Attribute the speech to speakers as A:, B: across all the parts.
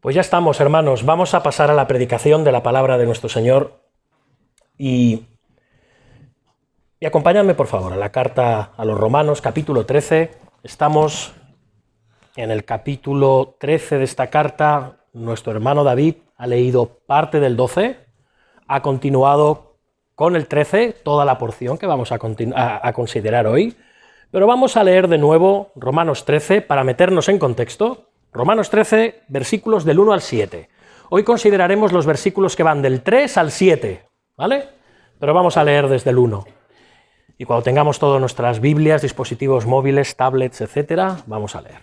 A: Pues ya estamos, hermanos, vamos a pasar a la predicación de la palabra de nuestro Señor y acompáñame, por favor, a la carta a los Romanos, capítulo 13. Estamos en el capítulo 13 de esta carta. Nuestro hermano David ha leído parte del 12, ha continuado con el 13, toda la porción que vamos a considerar hoy, pero vamos a leer de nuevo Romanos 13 para meternos en contexto. Romanos 13, versículos del 1 al 7. Hoy consideraremos los versículos que van del 3 al 7, ¿vale? Pero vamos a leer desde el 1. Y cuando tengamos todas nuestras Biblias, dispositivos móviles, tablets, etcétera, vamos a leer.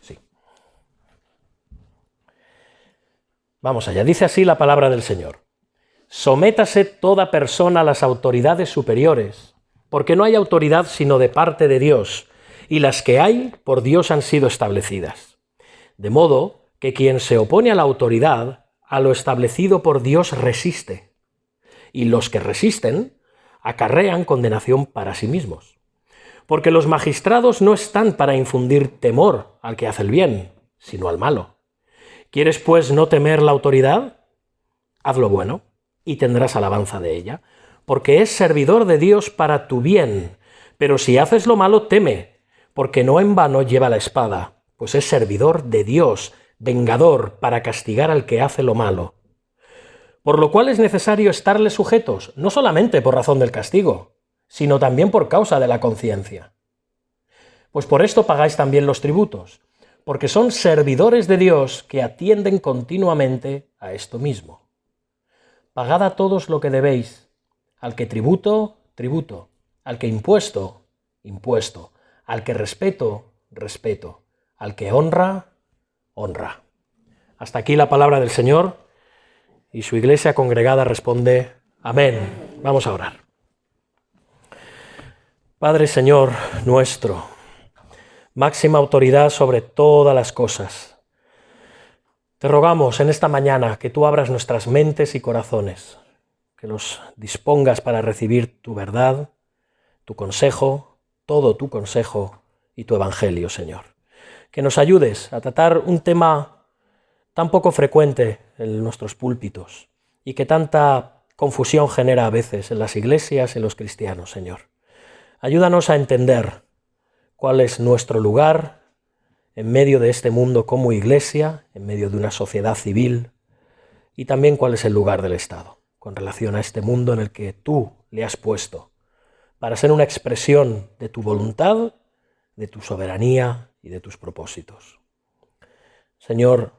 A: Sí. Vamos allá. Dice así la palabra del Señor. Sométase toda persona a las autoridades superiores, porque no hay autoridad sino de parte de Dios, y las que hay por Dios han sido establecidas. De modo que quien se opone a la autoridad, a lo establecido por Dios resiste, y los que resisten acarrean condenación para sí mismos. Porque los magistrados no están para infundir temor al que hace el bien, sino al malo. ¿Quieres pues no temer la autoridad? Haz lo bueno, y tendrás alabanza de ella, porque es servidor de Dios para tu bien. Pero si haces lo malo, teme, porque no en vano lleva la espada, pues es servidor de Dios, vengador para castigar al que hace lo malo. Por lo cual es necesario estarle sujetos, no solamente por razón del castigo, sino también por causa de la conciencia. Pues por esto pagáis también los tributos, porque son servidores de Dios que atienden continuamente a esto mismo. Pagad a todos lo que debéis, al que tributo, tributo, al que impuesto, impuesto, al que respeto, respeto, al que honra, honra. Hasta aquí la palabra del Señor, y su iglesia congregada responde, amén. Vamos a orar. Padre Señor nuestro, máxima autoridad sobre todas las cosas, te rogamos en esta mañana que tú abras nuestras mentes y corazones, que los dispongas para recibir tu verdad, tu consejo, todo tu consejo y tu evangelio, Señor. Que nos ayudes a tratar un tema tan poco frecuente en nuestros púlpitos y que tanta confusión genera a veces en las iglesias y en los cristianos, Señor. Ayúdanos a entender cuál es nuestro lugar en medio de este mundo como iglesia, en medio de una sociedad civil, y también cuál es el lugar del Estado con relación a este mundo en el que tú le has puesto, para ser una expresión de tu voluntad, de tu soberanía y de tus propósitos. Señor,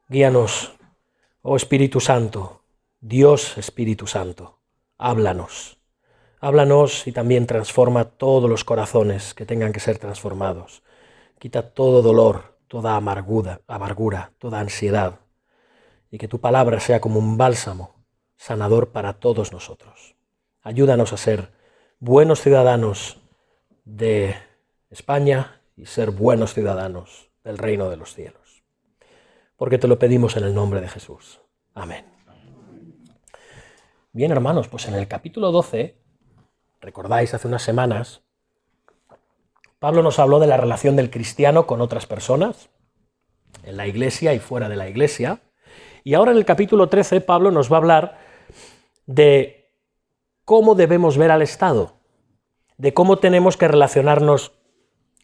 A: guíanos, oh Espíritu Santo, Dios Espíritu Santo, háblanos. Háblanos y también transforma todos los corazones que tengan que ser transformados. Quita todo dolor, toda amargura, toda ansiedad, y que tu palabra sea como un bálsamo sanador para todos nosotros. Ayúdanos a ser buenos ciudadanos de España y ser buenos ciudadanos del reino de los cielos. Porque te lo pedimos en el nombre de Jesús. Amén. Bien, hermanos, pues en el capítulo 12, recordáis hace unas semanas, Pablo nos habló de la relación del cristiano con otras personas, en la iglesia y fuera de la iglesia. Y ahora en el capítulo 13, Pablo nos va a hablar de cómo debemos ver al Estado, de cómo tenemos que relacionarnos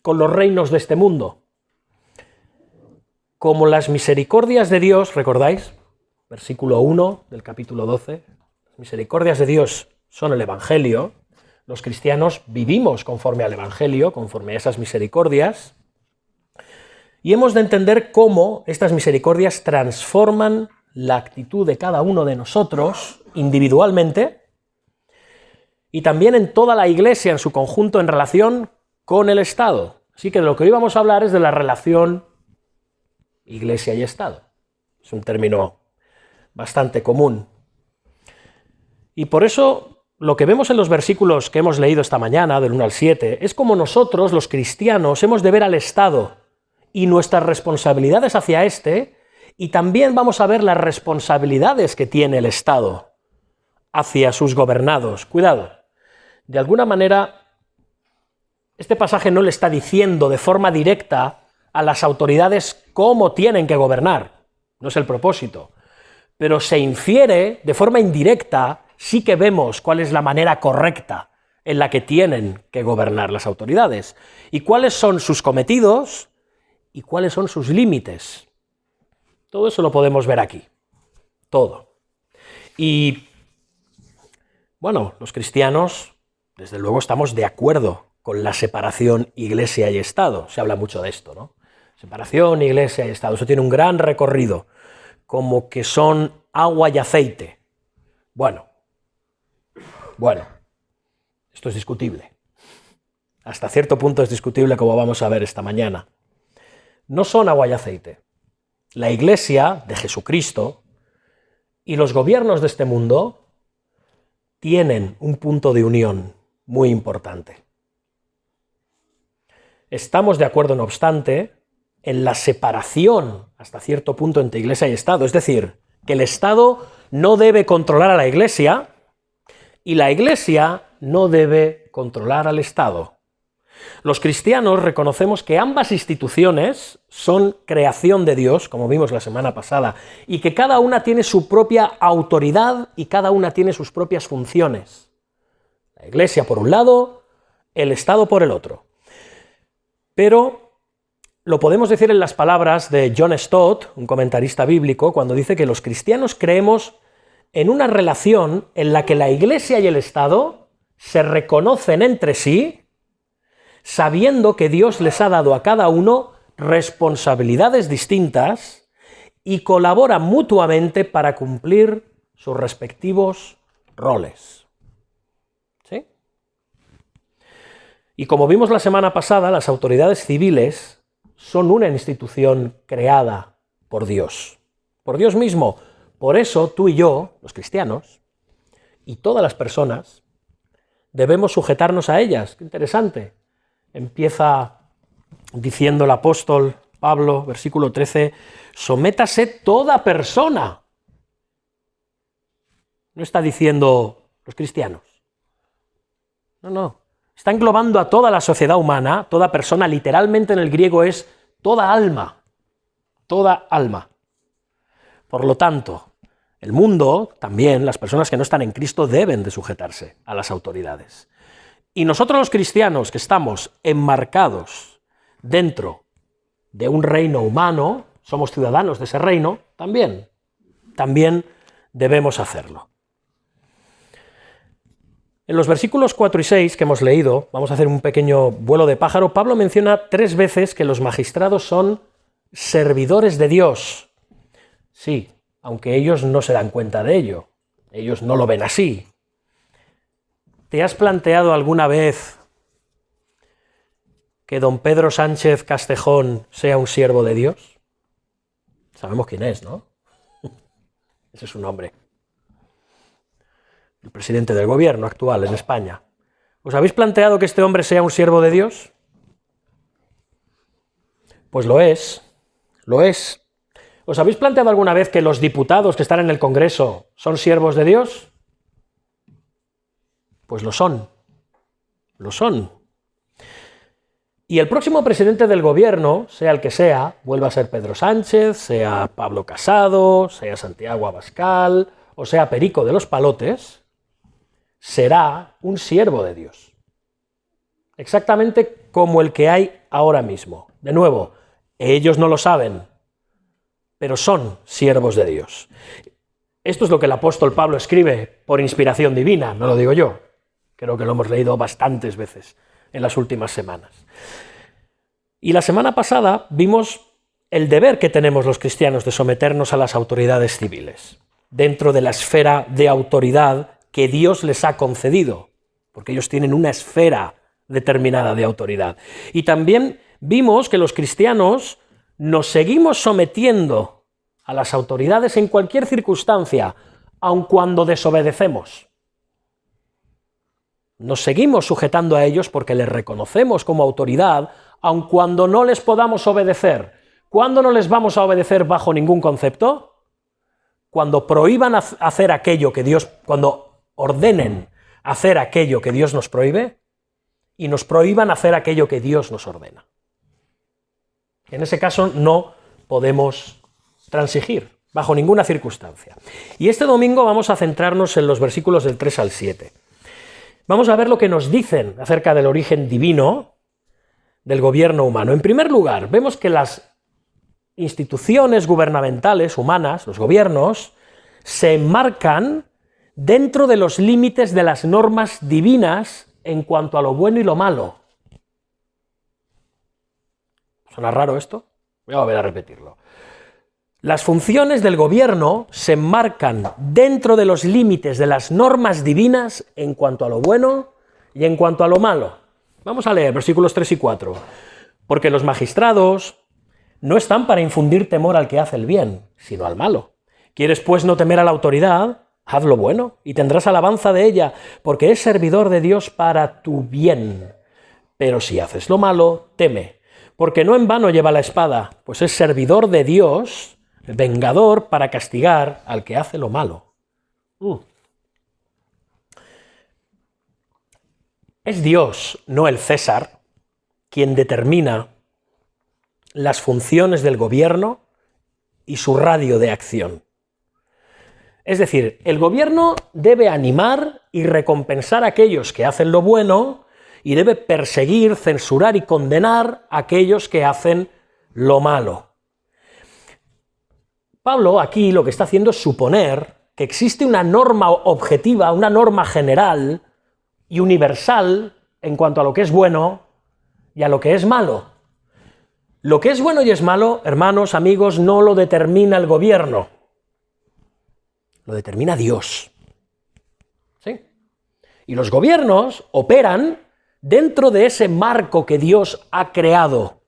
A: con los reinos de este mundo. Como las misericordias de Dios, ¿recordáis? Versículo 1 del capítulo 12. Las misericordias de Dios son el Evangelio. Los cristianos vivimos conforme al Evangelio, conforme a esas misericordias. Y hemos de entender cómo estas misericordias transforman la actitud de cada uno de nosotros individualmente y también en toda la iglesia en su conjunto en relación con el Estado. Así que de lo que hoy vamos a hablar es de la relación iglesia y Estado. Es un término bastante común. Y por eso lo que vemos en los versículos que hemos leído esta mañana, del 1 al 7, es como nosotros, los cristianos, hemos de ver al Estado y nuestras responsabilidades hacia éste, y también vamos a ver las responsabilidades que tiene el Estado hacia sus gobernados. Cuidado. De alguna manera, este pasaje no le está diciendo de forma directa a las autoridades cómo tienen que gobernar, no es el propósito, pero se infiere de forma indirecta, sí que vemos cuál es la manera correcta en la que tienen que gobernar las autoridades, y cuáles son sus cometidos y cuáles son sus límites. Todo eso lo podemos ver aquí, todo. Y, bueno, los cristianos, desde luego, estamos de acuerdo con la separación Iglesia y Estado. Se habla mucho de esto, ¿no? Separación, Iglesia y Estado. Eso tiene un gran recorrido, como que son agua y aceite. Bueno, esto es discutible. Hasta cierto punto es discutible, como vamos a ver esta mañana. No son agua y aceite. La Iglesia de Jesucristo y los gobiernos de este mundo tienen un punto de unión muy importante. Estamos de acuerdo, no obstante, en la separación hasta cierto punto entre Iglesia y Estado. Es decir, que el Estado no debe controlar a la Iglesia y la Iglesia no debe controlar al Estado. Los cristianos reconocemos que ambas instituciones son creación de Dios, como vimos la semana pasada, y que cada una tiene su propia autoridad y cada una tiene sus propias funciones. La Iglesia por un lado, el Estado por el otro. Pero lo podemos decir en las palabras de John Stott, un comentarista bíblico, cuando dice que los cristianos creemos en una relación en la que la Iglesia y el Estado se reconocen entre sí, sabiendo que Dios les ha dado a cada uno responsabilidades distintas y colaboran mutuamente para cumplir sus respectivos roles. ¿Sí? Y como vimos la semana pasada, las autoridades civiles son una institución creada por Dios mismo. Por eso tú y yo, los cristianos, y todas las personas, debemos sujetarnos a ellas. Qué interesante. Empieza diciendo el apóstol Pablo, versículo 13, sométase toda persona. No está diciendo los cristianos. No. Está englobando a toda la sociedad humana, toda persona, literalmente en el griego es toda alma. Toda alma. Por lo tanto, el mundo, también, las personas que no están en Cristo deben de sujetarse a las autoridades. Y nosotros los cristianos que estamos enmarcados dentro de un reino humano, somos ciudadanos de ese reino, también debemos hacerlo. En los versículos 4 y 6 que hemos leído, vamos a hacer un pequeño vuelo de pájaro, Pablo menciona 3 veces que los magistrados son servidores de Dios. Sí, aunque ellos no se dan cuenta de ello, ellos no lo ven así. ¿Te has planteado alguna vez que don Pedro Sánchez Castejón sea un siervo de Dios? Sabemos quién es, ¿no? Ese es su nombre. El presidente del gobierno actual en España. ¿Os habéis planteado que este hombre sea un siervo de Dios? Pues lo es. ¿Os habéis planteado alguna vez que los diputados que están en el Congreso son siervos de Dios? Pues lo son. Y el próximo presidente del gobierno, sea el que sea, vuelva a ser Pedro Sánchez, sea Pablo Casado, sea Santiago Abascal, o sea Perico de los Palotes, será un siervo de Dios. Exactamente como el que hay ahora mismo. De nuevo, ellos no lo saben, pero son siervos de Dios. Esto es lo que el apóstol Pablo escribe por inspiración divina, no lo digo yo. Creo que lo hemos leído bastantes veces en las últimas semanas. Y la semana pasada vimos el deber que tenemos los cristianos de someternos a las autoridades civiles, dentro de la esfera de autoridad que Dios les ha concedido, porque ellos tienen una esfera determinada de autoridad. Y también vimos que los cristianos nos seguimos sometiendo a las autoridades en cualquier circunstancia, aun cuando desobedecemos. Nos seguimos sujetando a ellos porque les reconocemos como autoridad, aun cuando no les podamos obedecer. ¿Cuándo no les vamos a obedecer bajo ningún concepto? Cuando prohíban hacer aquello que Dios, cuando ordenen hacer aquello que Dios nos prohíbe y nos prohíban hacer aquello que Dios nos ordena. En ese caso no podemos transigir, bajo ninguna circunstancia. Y este domingo vamos a centrarnos en los versículos del 3 al 7. Vamos a ver lo que nos dicen acerca del origen divino del gobierno humano. En primer lugar, vemos que las instituciones gubernamentales humanas, los gobiernos, se enmarcan dentro de los límites de las normas divinas en cuanto a lo bueno y lo malo. ¿Suena raro esto? Voy a volver a repetirlo. Las funciones del gobierno se enmarcan dentro de los límites de las normas divinas en cuanto a lo bueno y en cuanto a lo malo. Vamos a leer versículos 3 y 4. Porque los magistrados no están para infundir temor al que hace el bien, sino al malo. ¿Quieres pues no temer a la autoridad? Haz lo bueno y tendrás alabanza de ella, porque es servidor de Dios para tu bien. Pero si haces lo malo, teme, porque no en vano lleva la espada, pues es servidor de Dios, vengador para castigar al que hace lo malo. Es Dios, no el César, quien determina las funciones del gobierno y su radio de acción. Es decir, el gobierno debe animar y recompensar a aquellos que hacen lo bueno y debe perseguir, censurar y condenar a aquellos que hacen lo malo. Pablo aquí lo que está haciendo es suponer que existe una norma objetiva, una norma general y universal en cuanto a lo que es bueno y a lo que es malo. Lo que es bueno y es malo, hermanos, amigos, no lo determina el gobierno, lo determina Dios. ¿Sí? Y los gobiernos operan dentro de ese marco que Dios ha creado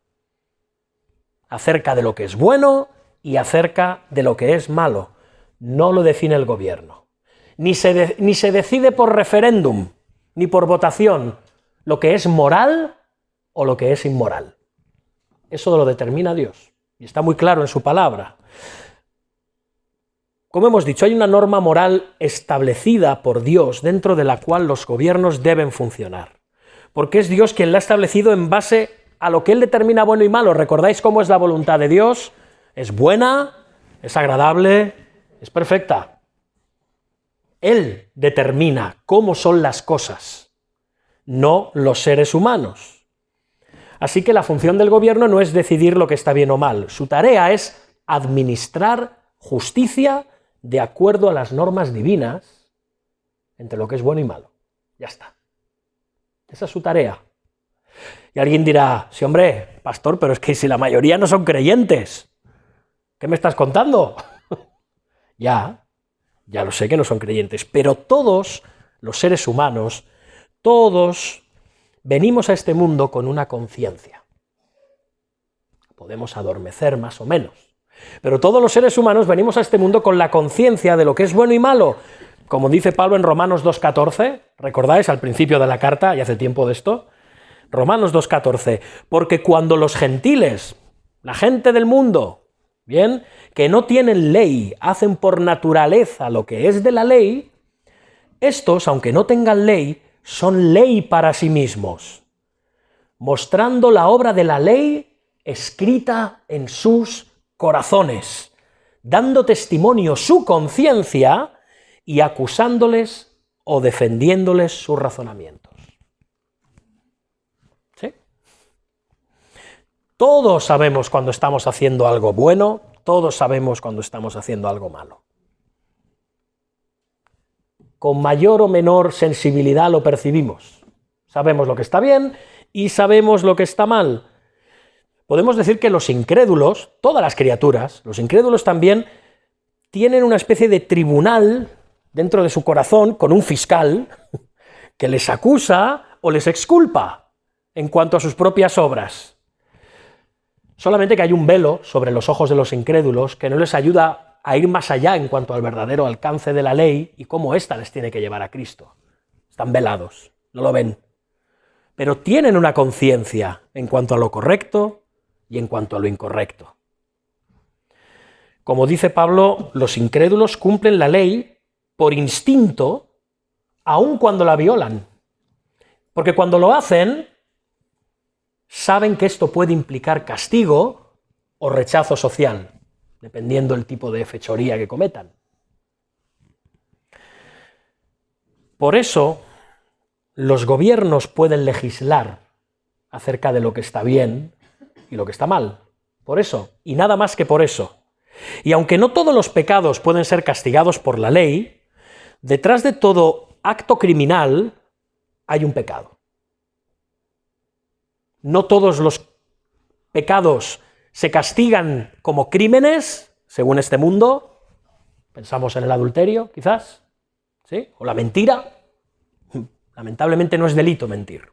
A: acerca de lo que es bueno y acerca de lo que es malo. No lo define el gobierno. Ni se decide por referéndum, ni por votación, lo que es moral o lo que es inmoral. Eso lo determina Dios, y está muy claro en su palabra. Como hemos dicho, hay una norma moral establecida por Dios dentro de la cual los gobiernos deben funcionar, porque es Dios quien la ha establecido en base a lo que Él determina bueno y malo. ¿Recordáis cómo es la voluntad de Dios? Es buena, es agradable, es perfecta. Él determina cómo son las cosas, no los seres humanos. Así que la función del gobierno no es decidir lo que está bien o mal. Su tarea es administrar justicia de acuerdo a las normas divinas entre lo que es bueno y malo. Ya está. Esa es su tarea. Y alguien dirá, sí, hombre, pastor, pero es que si la mayoría no son creyentes, ¿qué me estás contando? Ya lo sé que no son creyentes, pero todos los seres humanos, todos venimos a este mundo con una conciencia. Podemos adormecer más o menos, pero todos los seres humanos venimos a este mundo con la conciencia de lo que es bueno y malo. Como dice Pablo en Romanos 2.14, ¿recordáis al principio de la carta? Y hace tiempo de esto. Romanos 2.14, porque cuando los gentiles, la gente del mundo, bien, que no tienen ley, hacen por naturaleza lo que es de la ley, estos, aunque no tengan ley, son ley para sí mismos, mostrando la obra de la ley escrita en sus corazones, dando testimonio su conciencia y acusándoles o defendiéndoles sus razonamientos. ¿Sí? Todos sabemos cuando estamos haciendo algo bueno, todos sabemos cuando estamos haciendo algo malo. Con mayor o menor sensibilidad lo percibimos. Sabemos lo que está bien y sabemos lo que está mal. Podemos decir que los incrédulos, todas las criaturas, los incrédulos también tienen una especie de tribunal dentro de su corazón con un fiscal que les acusa o les exculpa en cuanto a sus propias obras. Solamente que hay un velo sobre los ojos de los incrédulos que no les ayuda a ir más allá en cuanto al verdadero alcance de la ley y cómo ésta les tiene que llevar a Cristo. Están velados, no lo ven. Pero tienen una conciencia en cuanto a lo correcto y en cuanto a lo incorrecto. Como dice Pablo, los incrédulos cumplen la ley por instinto, aun cuando la violan. Porque cuando lo hacen, saben que esto puede implicar castigo o rechazo social, dependiendo del tipo de fechoría que cometan. Por eso, los gobiernos pueden legislar acerca de lo que está bien y lo que está mal. Por eso, y nada más que por eso. Y aunque no todos los pecados pueden ser castigados por la ley, detrás de todo acto criminal hay un pecado. No todos los pecados se castigan como crímenes, según este mundo. Pensamos en el adulterio, quizás, ¿sí? O la mentira. Lamentablemente no es delito mentir.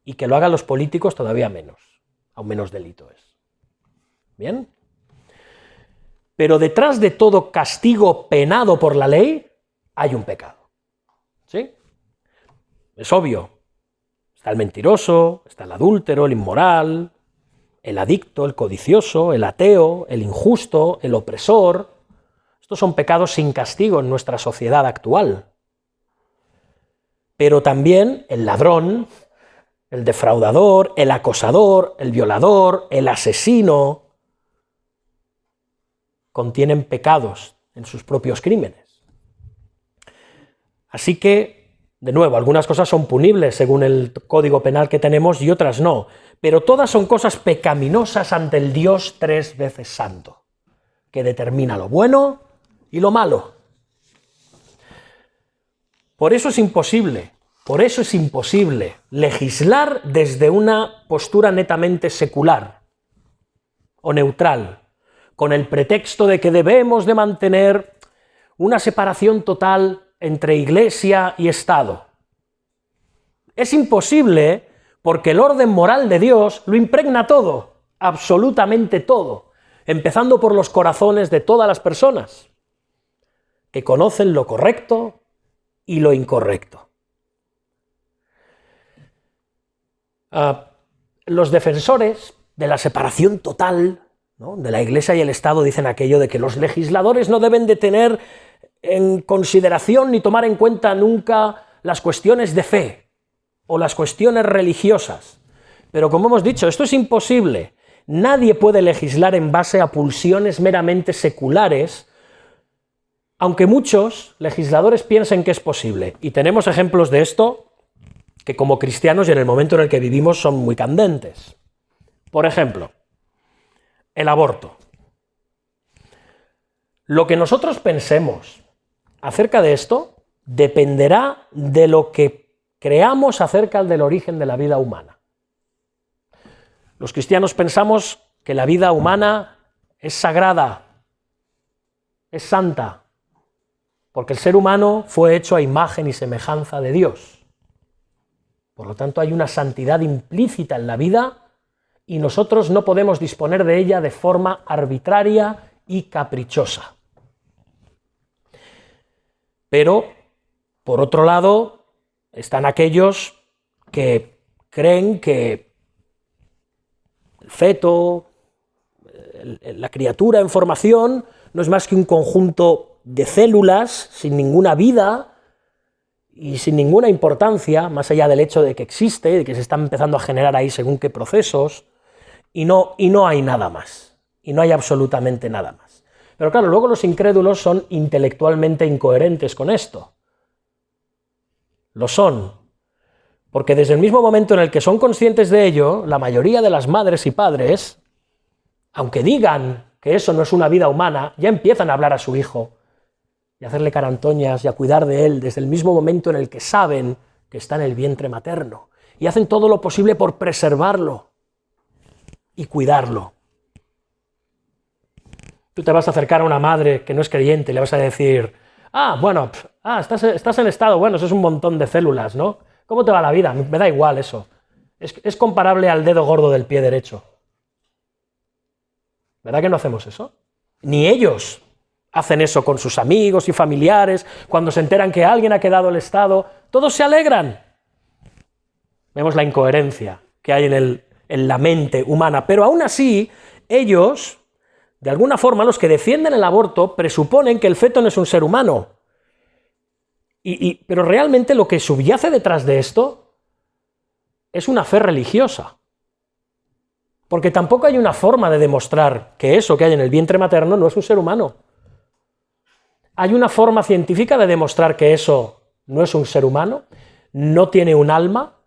A: Y que lo hagan los políticos todavía menos. Aún menos delito es. ¿Bien? Pero detrás de todo castigo penado por la ley hay un pecado. ¿Sí? Es obvio. Está el mentiroso, está el adúltero, el inmoral, el adicto, el codicioso, el ateo, el injusto, el opresor. Estos son pecados sin castigo en nuestra sociedad actual. Pero también el ladrón, el defraudador, el acosador, el violador, el asesino, contienen pecados en sus propios crímenes. Así que, de nuevo, algunas cosas son punibles según el código penal que tenemos y otras no, pero todas son cosas pecaminosas ante el Dios 3 veces santo, que determina lo bueno y lo malo. Por eso es imposible legislar desde una postura netamente secular o neutral, con el pretexto de que debemos de mantener una separación total entre Iglesia y Estado. Es imposible porque el orden moral de Dios lo impregna todo, absolutamente todo, empezando por los corazones de todas las personas, que conocen lo correcto y lo incorrecto. Los defensores de la separación total, ¿no?, de la Iglesia y el Estado dicen aquello de que los legisladores no deben de tener en consideración ni tomar en cuenta nunca las cuestiones de fe o las cuestiones religiosas. Pero como hemos dicho, esto es imposible. Nadie puede legislar en base a pulsiones meramente seculares, aunque muchos legisladores piensen que es posible. Y tenemos ejemplos de esto que como cristianos y en el momento en el que vivimos son muy candentes. Por ejemplo, el aborto. Lo que nosotros pensemos acerca de esto dependerá de lo que creamos acerca del origen de la vida humana. Los cristianos pensamos que la vida humana es sagrada, es santa, porque el ser humano fue hecho a imagen y semejanza de Dios. Por lo tanto, hay una santidad implícita en la vida y nosotros no podemos disponer de ella de forma arbitraria y caprichosa. Pero, por otro lado, están aquellos que creen que el feto, la criatura en formación, no es más que un conjunto de células sin ninguna vida y sin ninguna importancia, más allá del hecho de que existe, de que se están empezando a generar ahí según qué procesos, y no hay nada más, y no hay absolutamente nada más. Pero claro, luego los incrédulos son intelectualmente incoherentes con esto. Lo son, porque desde el mismo momento en el que son conscientes de ello, la mayoría de las madres y padres, aunque digan que eso no es una vida humana, ya empiezan a hablar a su hijo y a hacerle carantoñas y a cuidar de él desde el mismo momento en el que saben que está en el vientre materno. Y hacen todo lo posible por preservarlo y cuidarlo. Tú te vas a acercar a una madre que no es creyente y le vas a decir, estás en estado, bueno, eso es un montón de células, ¿no? ¿Cómo te va la vida? Me da igual eso. Es comparable al dedo gordo del pie derecho. ¿Verdad que no hacemos eso? Ni ellos hacen eso con sus amigos y familiares, cuando se enteran que alguien ha quedado en el estado, todos se alegran. Vemos la incoherencia que hay en la mente humana, pero aún así, ellos, de alguna forma, los que defienden el aborto, presuponen que el feto no es un ser humano. Pero realmente lo que subyace detrás de esto es una fe religiosa. Porque tampoco hay una forma de demostrar que eso que hay en el vientre materno no es un ser humano. ¿Hay una forma científica de demostrar que eso no es un ser humano? ¿No tiene un alma?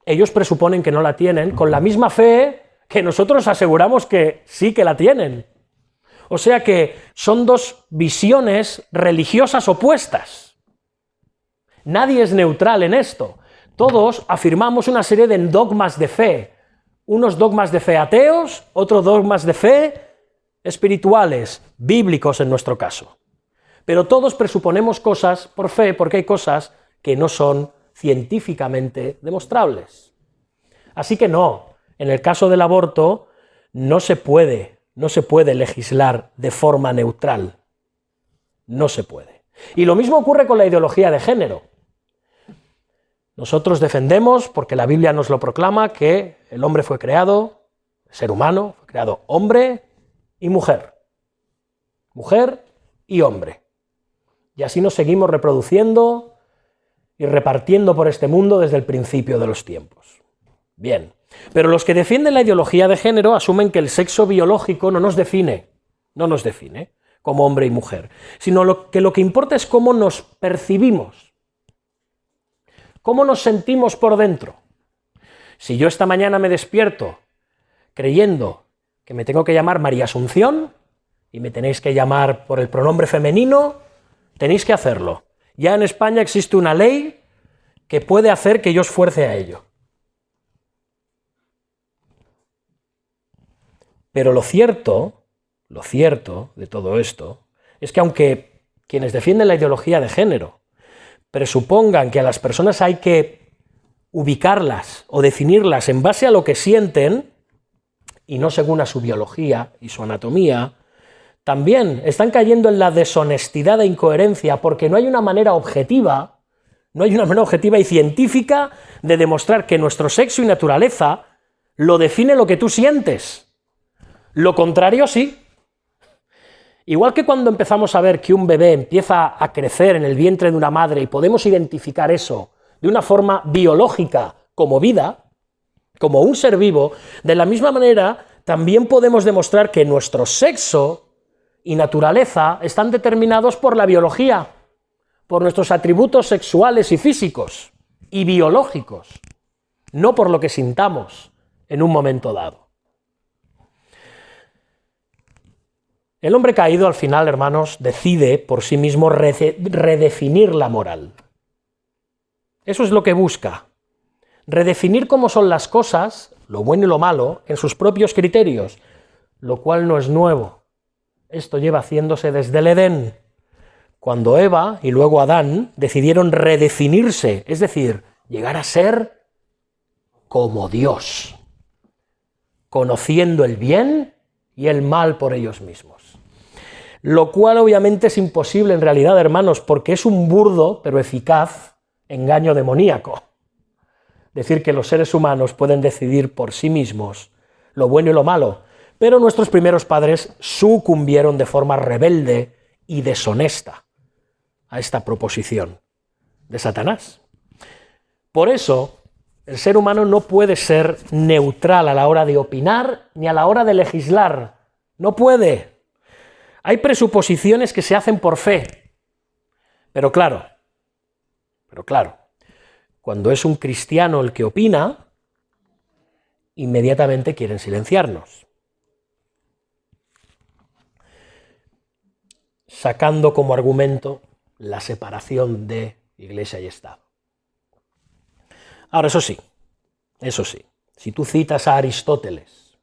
A: Ellos presuponen que no la tienen, con la misma fe que nosotros aseguramos que sí que la tienen. O sea que son dos visiones religiosas opuestas. Nadie es neutral en esto. Todos afirmamos una serie de dogmas de fe. Unos dogmas de fe ateos, otros dogmas de fe espirituales, bíblicos en nuestro caso. Pero todos presuponemos cosas por fe, porque hay cosas que no son científicamente demostrables. Así que no, en el caso del aborto no se puede legislar de forma neutral. No se puede. Y lo mismo ocurre con la ideología de género. Nosotros defendemos, porque la Biblia nos lo proclama, que el hombre fue creado, el ser humano, fue creado hombre y mujer. Mujer y hombre. Y así nos seguimos reproduciendo y repartiendo por este mundo desde el principio de los tiempos. Bien, pero los que defienden la ideología de género asumen que el sexo biológico no nos define como hombre y mujer, sino que lo que importa es cómo nos percibimos, cómo nos sentimos por dentro. Si yo esta mañana me despierto creyendo que me tengo que llamar María Asunción y me tenéis que llamar por el pronombre femenino, tenéis que hacerlo. Ya en España existe una ley que puede hacer que yo os fuerce a ello. Pero lo cierto de todo esto es que aunque quienes defienden la ideología de género presupongan que a las personas hay que ubicarlas o definirlas en base a lo que sienten y no según a su biología y su anatomía, también están cayendo en la deshonestidad e incoherencia porque no hay una manera objetiva y científica de demostrar que nuestro sexo y naturaleza lo define lo que tú sientes. Lo contrario sí. Igual que cuando empezamos a ver que un bebé empieza a crecer en el vientre de una madre y podemos identificar eso de una forma biológica como vida, como un ser vivo, de la misma manera también podemos demostrar que nuestro sexo y naturaleza están determinados por la biología, por nuestros atributos sexuales y físicos y biológicos, no por lo que sintamos en un momento dado. El hombre caído, al final, hermanos, decide por sí mismo redefinir la moral. Eso es lo que busca. Redefinir cómo son las cosas, lo bueno y lo malo, en sus propios criterios, lo cual no es nuevo. Esto lleva haciéndose desde el Edén, cuando Eva y luego Adán decidieron redefinirse, es decir, llegar a ser como Dios, conociendo el bien y el mal por ellos mismos. Lo cual obviamente es imposible en realidad, hermanos, porque es un burdo, pero eficaz, engaño demoníaco. Decir que los seres humanos pueden decidir por sí mismos lo bueno y lo malo, pero nuestros primeros padres sucumbieron de forma rebelde y deshonesta a esta proposición de Satanás. Por eso, el ser humano no puede ser neutral a la hora de opinar ni a la hora de legislar. No puede. Hay presuposiciones que se hacen por fe. Pero claro, cuando es un cristiano el que opina, inmediatamente quieren silenciarnos, sacando como argumento la separación de Iglesia y Estado. Ahora, eso sí, si tú citas a Aristóteles,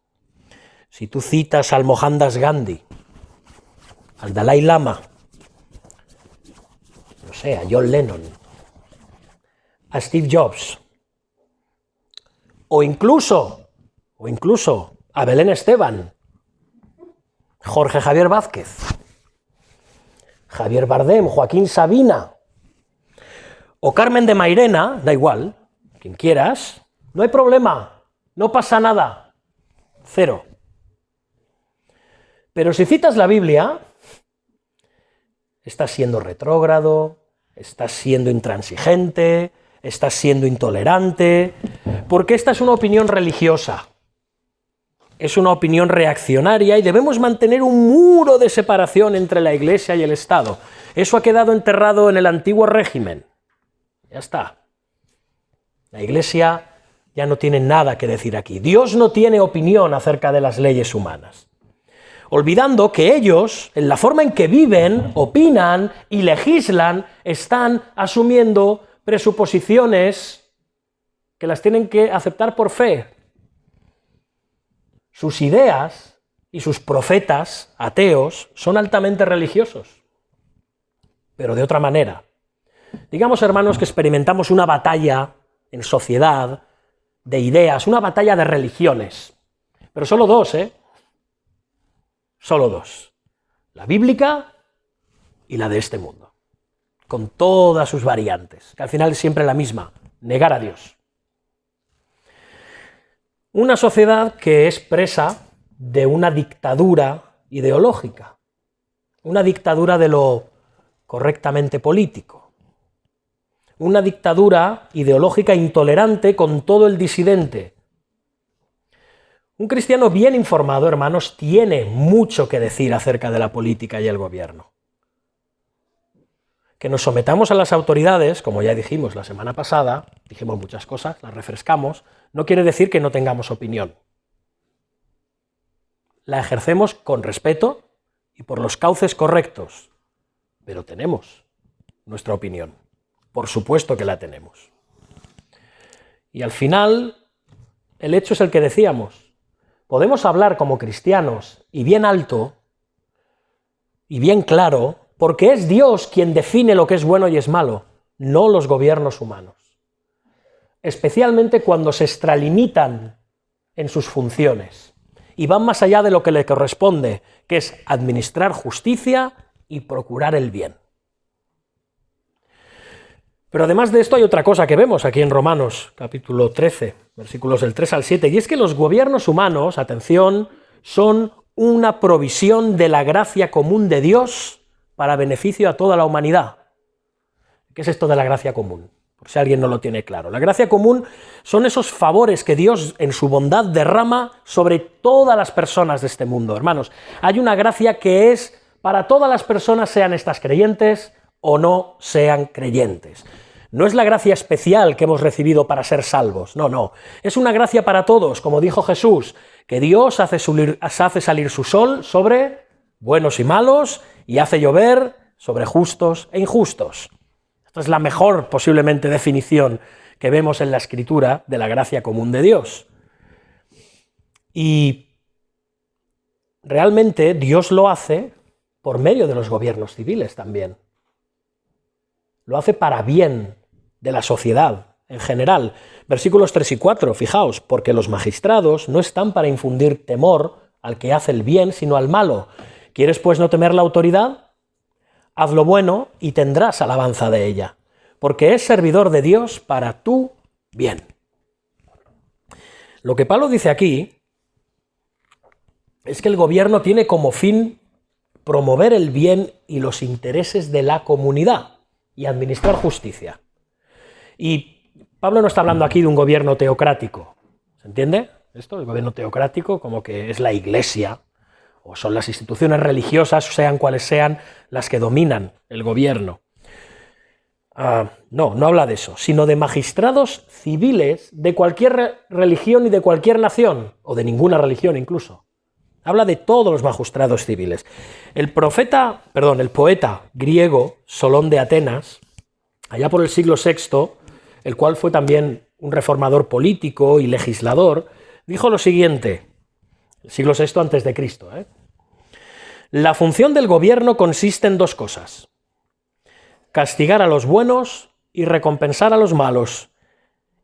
A: si tú citas al Mohandas Gandhi, al Dalai Lama, no sé, a John Lennon, a Steve Jobs, o incluso a Belén Esteban, Jorge Javier Vázquez, Javier Bardem, Joaquín Sabina, o Carmen de Mairena, da igual, quien quieras, no hay problema, no pasa nada, cero. Pero si citas la Biblia, estás siendo retrógrado, estás siendo intransigente, estás siendo intolerante, porque esta es una opinión religiosa, es una opinión reaccionaria y debemos mantener un muro de separación entre la Iglesia y el Estado. Eso ha quedado enterrado en el antiguo régimen. Ya está. La Iglesia ya no tiene nada que decir aquí. Dios no tiene opinión acerca de las leyes humanas. Olvidando que ellos, en la forma en que viven, opinan y legislan, están asumiendo presuposiciones que las tienen que aceptar por fe. Sus ideas y sus profetas ateos son altamente religiosos, pero de otra manera. Digamos, hermanos, que experimentamos una batalla en sociedad de ideas, una batalla de religiones, pero solo dos, Solo dos. La bíblica y la de este mundo, con todas sus variantes, que al final es siempre la misma: negar a Dios. Una sociedad que es presa de una dictadura ideológica, una dictadura de lo correctamente político, una dictadura ideológica intolerante con todo el disidente. Un cristiano bien informado, hermanos, tiene mucho que decir acerca de la política y el gobierno. Que nos sometamos a las autoridades, como ya dijimos la semana pasada, dijimos muchas cosas, las refrescamos, no quiere decir que no tengamos opinión. La ejercemos con respeto y por los cauces correctos, pero tenemos nuestra opinión. Por supuesto que la tenemos. Y al final, el hecho es el que decíamos. Podemos hablar como cristianos y bien alto y bien claro, porque es Dios quien define lo que es bueno y es malo, no los gobiernos humanos. Especialmente cuando se extralimitan en sus funciones y van más allá de lo que le corresponde, que es administrar justicia y procurar el bien. Pero además de esto hay otra cosa que vemos aquí en Romanos, capítulo 13, versículos del 3 al 7, y es que los gobiernos humanos, atención, son una provisión de la gracia común de Dios para beneficio a toda la humanidad. ¿Qué es esto de la gracia común? Por si alguien no lo tiene claro. La gracia común son esos favores que Dios en su bondad derrama sobre todas las personas de este mundo. Hermanos, hay una gracia que es para todas las personas, sean estas creyentes o no sean creyentes. No es la gracia especial que hemos recibido para ser salvos, no. Es una gracia para todos, como dijo Jesús, que Dios hace salir su sol sobre buenos y malos y hace llover sobre justos e injustos. Esta es la mejor, posiblemente, definición que vemos en la Escritura de la gracia común de Dios. Y realmente Dios lo hace por medio de los gobiernos civiles también. Lo hace para bien de la sociedad en general. Versículos 3 y 4, fijaos, porque los magistrados no están para infundir temor al que hace el bien, sino al malo. ¿Quieres pues no temer la autoridad? Haz lo bueno y tendrás alabanza de ella, porque es servidor de Dios para tu bien. Lo que Pablo dice aquí es que el gobierno tiene como fin promover el bien y los intereses de la comunidad y administrar justicia. Y Pablo no está hablando aquí de un gobierno teocrático, ¿se entiende? Esto, el gobierno teocrático, como que es la Iglesia, o son las instituciones religiosas, sean cuales sean, las que dominan el gobierno. No habla de eso, sino de magistrados civiles de cualquier religión y de cualquier nación, o de ninguna religión incluso. Habla de todos los magistrados civiles. El poeta griego Solón de Atenas, allá por el siglo VI, el cual fue también un reformador político y legislador, dijo lo siguiente, el siglo VI antes de Cristo. La función del gobierno consiste en dos cosas: castigar a los buenos y recompensar a los malos.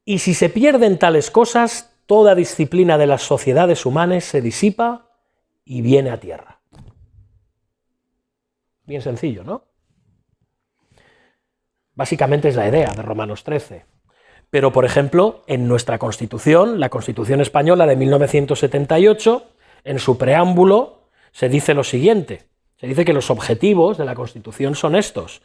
A: Y si se pierden tales cosas, toda disciplina de las sociedades humanas se disipa y viene a tierra. Bien sencillo, ¿no? Básicamente es la idea de Romanos 13. Pero, por ejemplo, en nuestra Constitución, la Constitución Española de 1978, en su preámbulo se dice lo siguiente. Se dice que los objetivos de la Constitución son estos: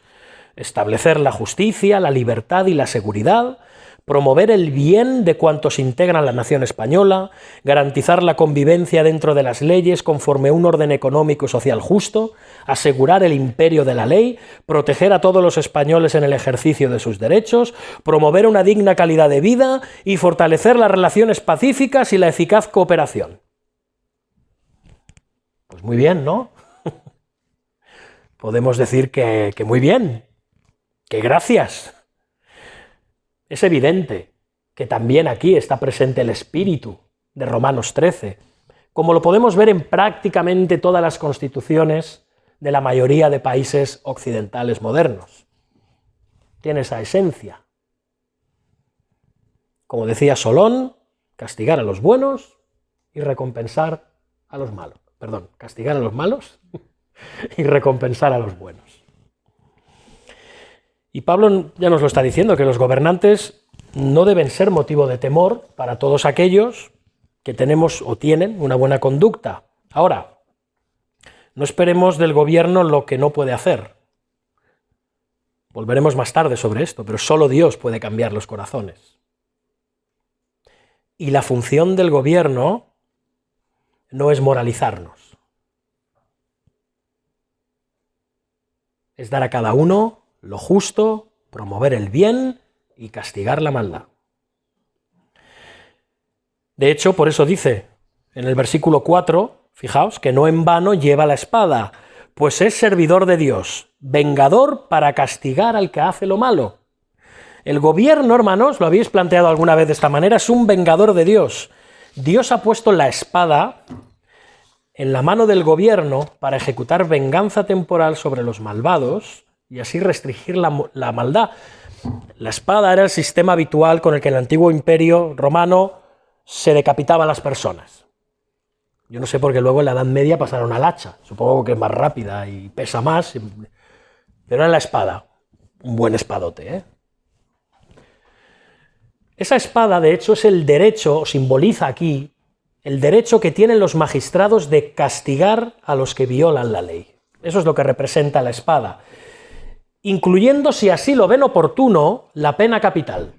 A: establecer la justicia, la libertad y la seguridad, promover el bien de cuantos integran la nación española, garantizar la convivencia dentro de las leyes conforme a un orden económico y social justo, asegurar el imperio de la ley, proteger a todos los españoles en el ejercicio de sus derechos, promover una digna calidad de vida y fortalecer las relaciones pacíficas y la eficaz cooperación. Pues muy bien, ¿no? Podemos decir que muy bien, que gracias. Es evidente que también aquí está presente el espíritu de Romanos 13, como lo podemos ver en prácticamente todas las constituciones de la mayoría de países occidentales modernos. Tiene esa esencia. Como decía Solón, castigar a los buenos y recompensar a los malos. Perdón, castigar a los malos y recompensar a los buenos. Y Pablo ya nos lo está diciendo, que los gobernantes no deben ser motivo de temor para todos aquellos que tenemos o tienen una buena conducta. Ahora, no esperemos del gobierno lo que no puede hacer. Volveremos más tarde sobre esto, pero solo Dios puede cambiar los corazones. Y la función del gobierno no es moralizarnos. Es dar a cada uno lo justo, promover el bien y castigar la maldad. De hecho, por eso dice en el versículo 4, fijaos, que no en vano lleva la espada, pues es servidor de Dios, vengador para castigar al que hace lo malo. El gobierno, hermanos, lo habéis planteado alguna vez de esta manera, es un vengador de Dios. Dios ha puesto la espada en la mano del gobierno para ejecutar venganza temporal sobre los malvados y así restringir la maldad. La espada era el sistema habitual con el que en el antiguo imperio romano se decapitaba a las personas. Yo no sé por qué luego en la Edad Media pasaron al hacha, supongo que es más rápida y pesa más, pero era la espada, un buen espadote, ¿eh? Esa espada, de hecho, es el derecho, simboliza aquí, el derecho que tienen los magistrados de castigar a los que violan la ley. Eso es lo que representa la espada, incluyendo, si así lo ven oportuno, la pena capital,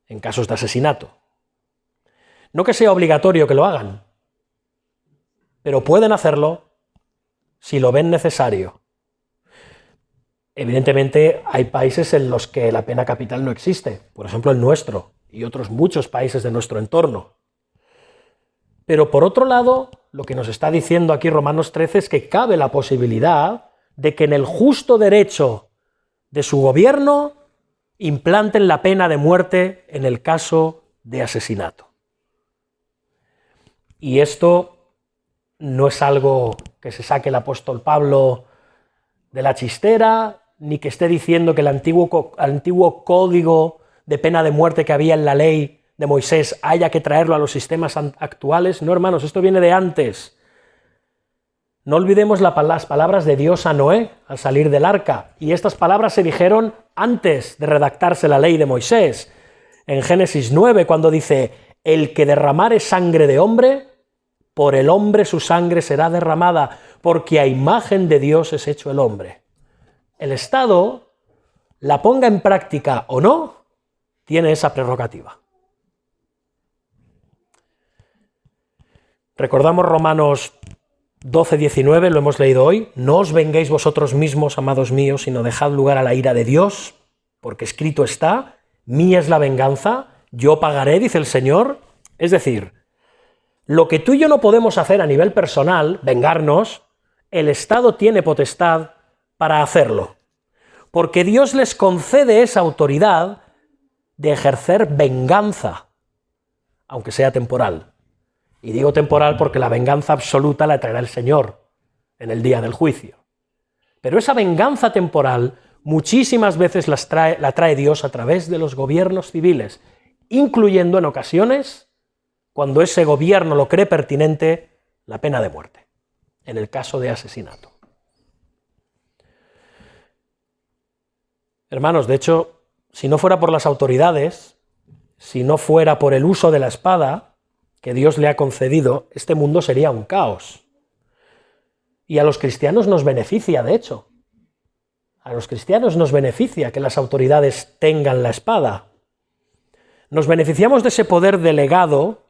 A: en casos de asesinato. No que sea obligatorio que lo hagan, pero pueden hacerlo si lo ven necesario. Evidentemente hay países en los que la pena capital no existe, por ejemplo el nuestro y otros muchos países de nuestro entorno. Pero por otro lado, lo que nos está diciendo aquí Romanos 13 es que cabe la posibilidad de que en el justo derecho de su gobierno implanten la pena de muerte en el caso de asesinato. Y esto no es algo que se saque el apóstol Pablo de la chistera, ni que esté diciendo que el antiguo código de pena de muerte que había en la ley de Moisés haya que traerlo a los sistemas actuales. No, hermanos, esto viene de antes. No olvidemos las palabras de Dios a Noé al salir del arca, y estas palabras se dijeron antes de redactarse la ley de Moisés. En Génesis 9, cuando dice, el que derramare sangre de hombre, por el hombre su sangre será derramada, porque a imagen de Dios es hecho el hombre. El Estado, la ponga en práctica o no, tiene esa prerrogativa. Recordamos Romanos 12:19, lo hemos leído hoy, no os venguéis vosotros mismos, amados míos, sino dejad lugar a la ira de Dios, porque escrito está, mía es la venganza, yo pagaré, dice el Señor. Es decir, lo que tú y yo no podemos hacer a nivel personal, vengarnos, el Estado tiene potestad para hacerlo, porque Dios les concede esa autoridad de ejercer venganza, aunque sea temporal. Y digo temporal porque la venganza absoluta la traerá el Señor en el día del juicio. Pero esa venganza temporal muchísimas veces la trae Dios a través de los gobiernos civiles, incluyendo en ocasiones, cuando ese gobierno lo cree pertinente, la pena de muerte, en el caso de asesinato. Hermanos, de hecho, si no fuera por las autoridades, si no fuera por el uso de la espada que Dios le ha concedido, este mundo sería un caos. Y a los cristianos nos beneficia, de hecho. A los cristianos nos beneficia que las autoridades tengan la espada. Nos beneficiamos de ese poder delegado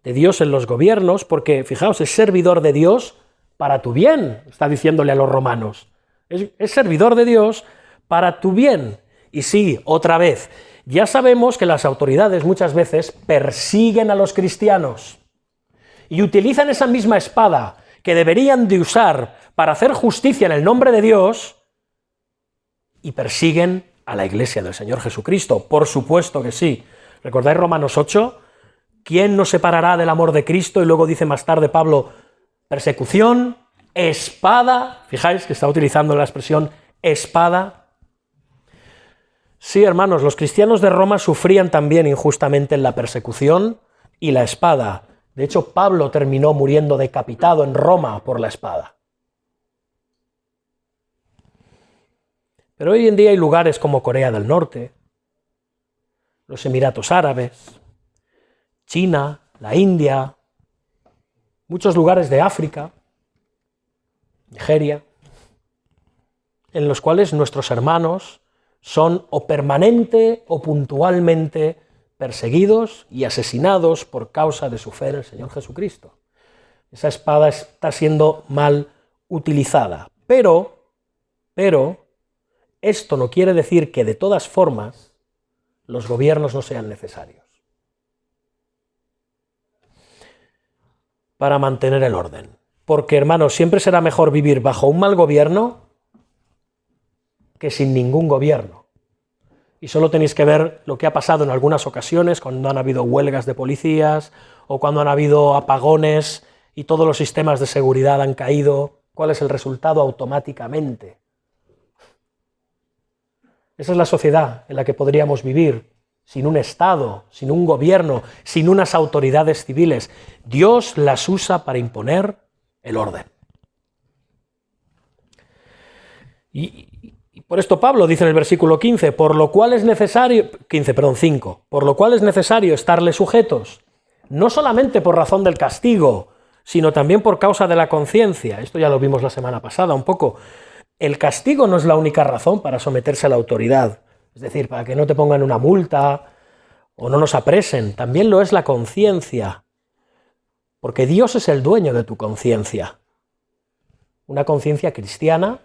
A: de Dios en los gobiernos porque, fijaos, es servidor de Dios para tu bien, está diciéndole a los romanos. Es servidor de Dios para tu bien. Y sí, otra vez, ya sabemos que las autoridades muchas veces persiguen a los cristianos y utilizan esa misma espada que deberían de usar para hacer justicia en el nombre de Dios y persiguen a la Iglesia del Señor Jesucristo. Por supuesto que sí. ¿Recordáis Romanos 8? ¿Quién nos separará del amor de Cristo? Y luego dice más tarde Pablo, persecución, espada. Fijáis que está utilizando la expresión espada. Sí, hermanos, los cristianos de Roma sufrían también injustamente la persecución y la espada. De hecho, Pablo terminó muriendo decapitado en Roma por la espada. Pero hoy en día hay lugares como Corea del Norte, los Emiratos Árabes, China, la India, muchos lugares de África, Nigeria, en los cuales nuestros hermanos son o permanente o puntualmente perseguidos y asesinados por causa de su fe en el Señor Jesucristo. Esa espada está siendo mal utilizada. Pero, esto no quiere decir que de todas formas los gobiernos no sean necesarios para mantener el orden. Porque, hermanos, siempre será mejor vivir bajo un mal gobierno que sin ningún gobierno. Y solo tenéis que ver lo que ha pasado en algunas ocasiones cuando han habido huelgas de policías o cuando han habido apagones y todos los sistemas de seguridad han caído. ¿Cuál es el resultado? Automáticamente. Esa es la sociedad en la que podríamos vivir, sin un Estado, sin un gobierno, sin unas autoridades civiles. Dios las usa para imponer el orden. Y por esto Pablo dice en el versículo 15, 5, por lo cual es necesario estarle sujetos, no solamente por razón del castigo, sino también por causa de la conciencia. Esto ya lo vimos la semana pasada un poco. El castigo no es la única razón para someterse a la autoridad, es decir, para que no te pongan una multa o no nos apresen, también lo es la conciencia, porque Dios es el dueño de tu conciencia, una conciencia cristiana,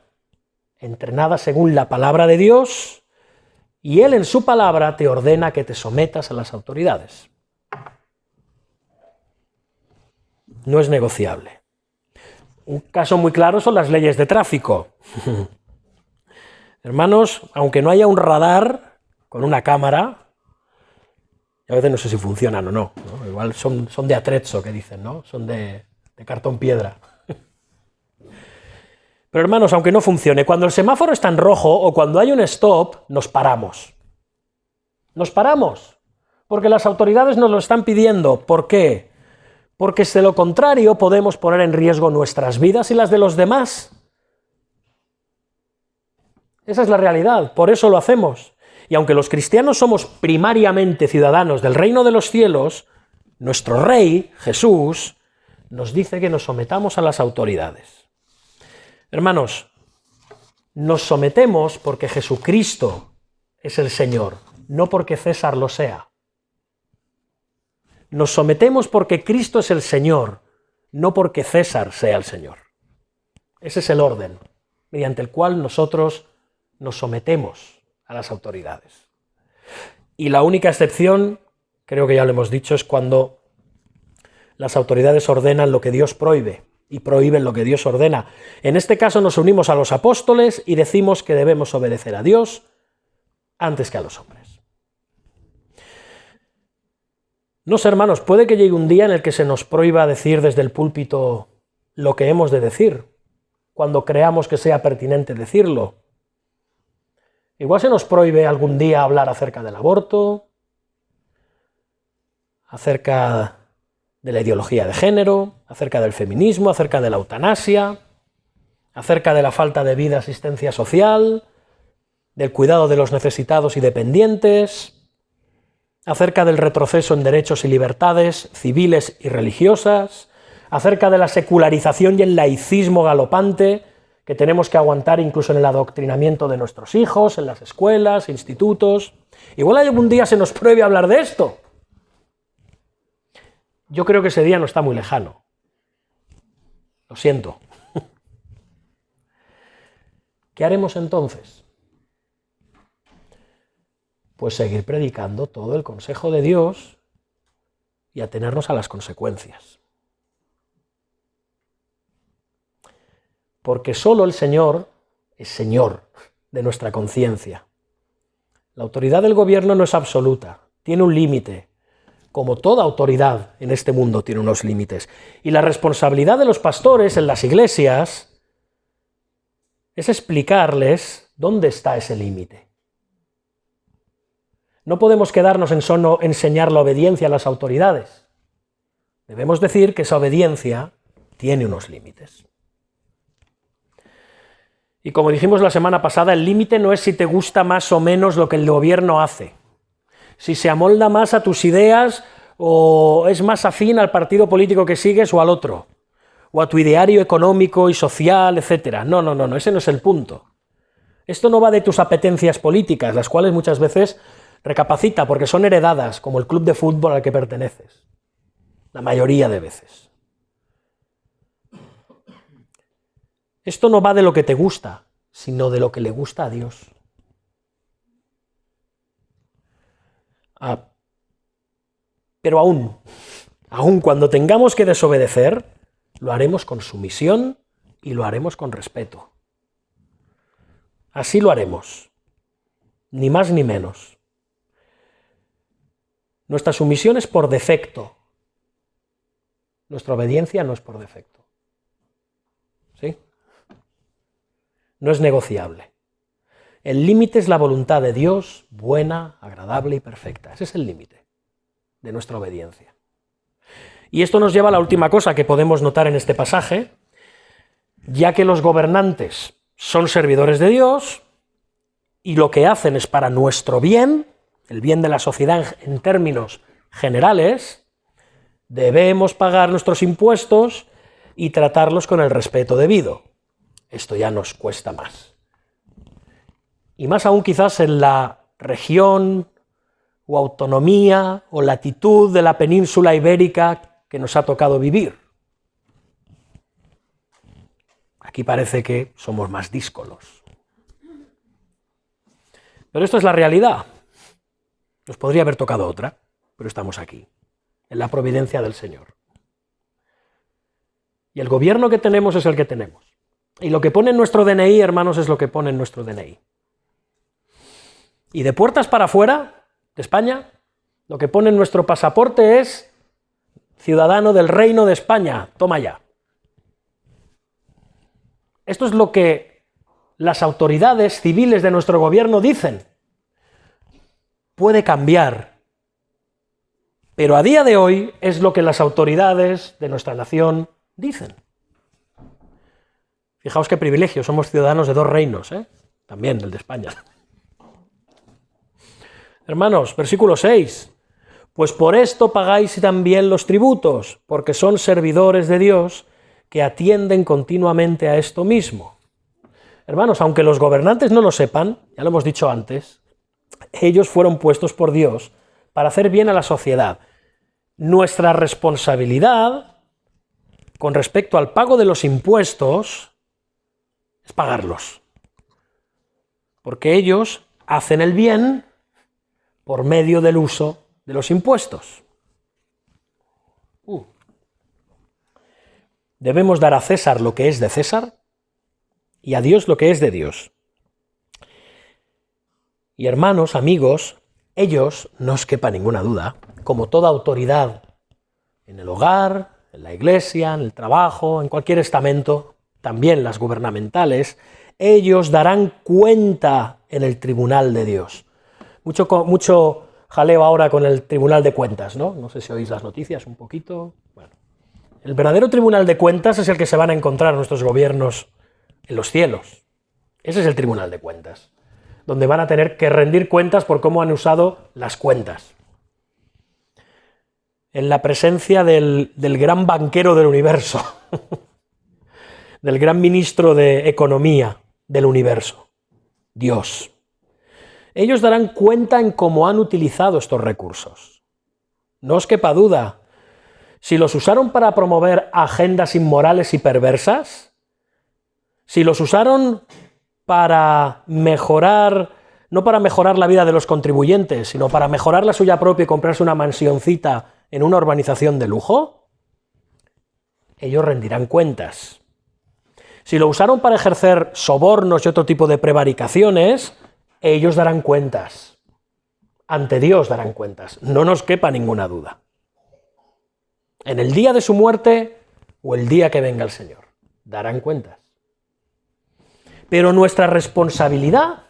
A: entrenada según la palabra de Dios, y Él en su palabra te ordena que te sometas a las autoridades. No es negociable. Un caso muy claro son las leyes de tráfico. Hermanos, aunque no haya un radar con una cámara, a veces no sé si funcionan o no, ¿no? Igual son de atrezzo, que dicen, ¿no? Son de cartón piedra. Pero hermanos, aunque no funcione, cuando el semáforo está en rojo o cuando hay un stop, nos paramos. Nos paramos, porque las autoridades nos lo están pidiendo. ¿Por qué? Porque de lo contrario podemos poner en riesgo nuestras vidas y las de los demás. Esa es la realidad, por eso lo hacemos. Y aunque los cristianos somos primariamente ciudadanos del reino de los cielos, nuestro Rey, Jesús, nos dice que nos sometamos a las autoridades. Hermanos, nos sometemos porque Jesucristo es el Señor, no porque César lo sea. Nos sometemos porque Cristo es el Señor, no porque César sea el Señor. Ese es el orden mediante el cual nosotros nos sometemos a las autoridades. Y la única excepción, creo que ya lo hemos dicho, es cuando las autoridades ordenan lo que Dios prohíbe y prohíben lo que Dios ordena. En este caso nos unimos a los apóstoles y decimos que debemos obedecer a Dios antes que a los hombres. No sé, hermanos, puede que llegue un día en el que se nos prohíba decir desde el púlpito lo que hemos de decir, cuando creamos que sea pertinente decirlo. Igual se nos prohíbe algún día hablar acerca del aborto, acerca de la ideología de género, acerca del feminismo, acerca de la eutanasia, acerca de la falta de vida, asistencia social, del cuidado de los necesitados y dependientes, acerca del retroceso en derechos y libertades civiles y religiosas, acerca de la secularización y el laicismo galopante que tenemos que aguantar incluso en el adoctrinamiento de nuestros hijos, en las escuelas, institutos. Igual algún día se nos prohíbe hablar de esto. Yo creo que ese día no está muy lejano. Lo siento. ¿Qué haremos entonces? Pues seguir predicando todo el consejo de Dios y atenernos a las consecuencias. Porque solo el Señor es Señor de nuestra conciencia. La autoridad del gobierno no es absoluta, tiene un límite, como toda autoridad en este mundo tiene unos límites. Y la responsabilidad de los pastores en las iglesias es explicarles dónde está ese límite. No podemos quedarnos en solo enseñar la obediencia a las autoridades. Debemos decir que esa obediencia tiene unos límites. Y como dijimos la semana pasada, el límite no es si te gusta más o menos lo que el gobierno hace, si se amolda más a tus ideas o es más afín al partido político que sigues o al otro, o a tu ideario económico y social, etc. No, ese no es el punto. Esto no va de tus apetencias políticas, las cuales muchas veces recapacita porque son heredadas, como el club de fútbol al que perteneces, la mayoría de veces. Esto no va de lo que te gusta, sino de lo que le gusta a Dios. Pero aún cuando tengamos que desobedecer, lo haremos con sumisión y lo haremos con respeto. Así lo haremos, ni más ni menos. Nuestra sumisión es por defecto. Nuestra obediencia no es por defecto. ¿Sí? No es negociable. El límite es la voluntad de Dios, buena, agradable y perfecta. Ese es el límite de nuestra obediencia. Y esto nos lleva a la última cosa que podemos notar en este pasaje, ya que los gobernantes son servidores de Dios y lo que hacen es para nuestro bien, el bien de la sociedad en términos generales, debemos pagar nuestros impuestos y tratarlos con el respeto debido. Esto ya nos cuesta más. Y más aún quizás en la región o autonomía o latitud de la península ibérica que nos ha tocado vivir. Aquí parece que somos más díscolos. Pero esto es la realidad. Nos podría haber tocado otra, pero estamos aquí, en la providencia del Señor. Y el gobierno que tenemos es el que tenemos. Y lo que pone en nuestro DNI, hermanos, es lo que pone en nuestro DNI. Y de puertas para afuera, de España, lo que pone en nuestro pasaporte es ciudadano del Reino de España, toma ya. Esto es lo que las autoridades civiles de nuestro gobierno dicen. Puede cambiar, pero a día de hoy es lo que las autoridades de nuestra nación dicen. Fijaos qué privilegio, somos ciudadanos de dos reinos, también del de España. Hermanos, versículo 6. Pues por esto pagáis también los tributos, porque son servidores de Dios que atienden continuamente a esto mismo. Hermanos, aunque los gobernantes no lo sepan, ya lo hemos dicho antes, ellos fueron puestos por Dios para hacer bien a la sociedad. Nuestra responsabilidad con respecto al pago de los impuestos es pagarlos. Porque ellos hacen el bien por medio del uso de los impuestos. Debemos dar a César lo que es de César y a Dios lo que es de Dios. Y hermanos, amigos, ellos, no os quepa ninguna duda, como toda autoridad en el hogar, en la iglesia, en el trabajo, en cualquier estamento, también las gubernamentales, ellos darán cuenta en el tribunal de Dios. Mucho jaleo ahora con el tribunal de cuentas, ¿no? No sé si oís las noticias un poquito. Bueno, el verdadero tribunal de cuentas es el que se van a encontrar nuestros gobiernos en los cielos. Ese es el tribunal de cuentas, donde van a tener que rendir cuentas por cómo han usado las cuentas. En la presencia del gran banquero del universo. del gran ministro de Economía del universo, Dios. Ellos darán cuenta en cómo han utilizado estos recursos. No os quepa duda, si los usaron para promover agendas inmorales y perversas, si los usaron para mejorar, no para mejorar la vida de los contribuyentes, sino para mejorar la suya propia y comprarse una mansioncita en una urbanización de lujo, ellos rendirán cuentas. Si lo usaron para ejercer sobornos y otro tipo de prevaricaciones, ellos darán cuentas. Ante Dios darán cuentas, no nos quepa ninguna duda. En el día de su muerte o el día que venga el Señor, darán cuentas. Pero nuestra responsabilidad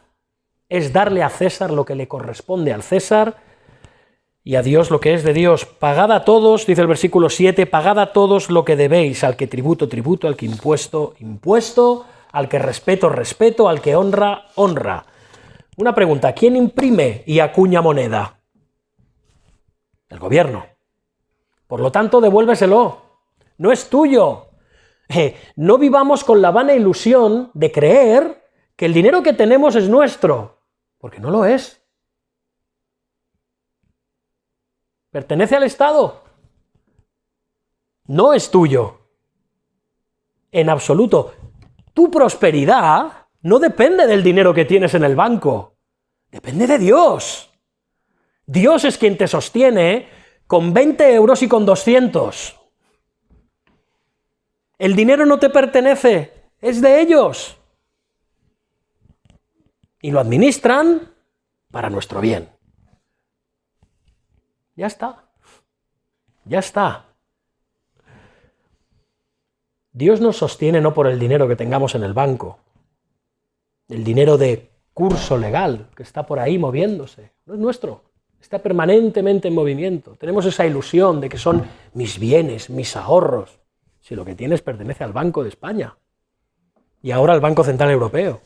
A: es darle a César lo que le corresponde al César y a Dios lo que es de Dios. Pagad a todos, dice el versículo 7, pagad a todos lo que debéis, al que tributo, tributo, al que impuesto, impuesto, al que respeto, respeto, al que honra, honra. Una pregunta, ¿quién imprime y acuña moneda? El gobierno. Por lo tanto, devuélveselo. No es tuyo. No vivamos con la vana ilusión de creer que el dinero que tenemos es nuestro, porque no lo es. Pertenece al Estado. No es tuyo. En absoluto. Tu prosperidad no depende del dinero que tienes en el banco. Depende de Dios. Dios es quien te sostiene con 20 euros y con 200. El dinero no te pertenece, es de ellos. Y lo administran para nuestro bien. Ya está. Ya está. Dios nos sostiene no por el dinero que tengamos en el banco, el dinero de curso legal que está por ahí moviéndose, no es nuestro, está permanentemente en movimiento. Tenemos esa ilusión de que son mis bienes, mis ahorros, si lo que tienes pertenece al Banco de España y ahora al Banco Central Europeo.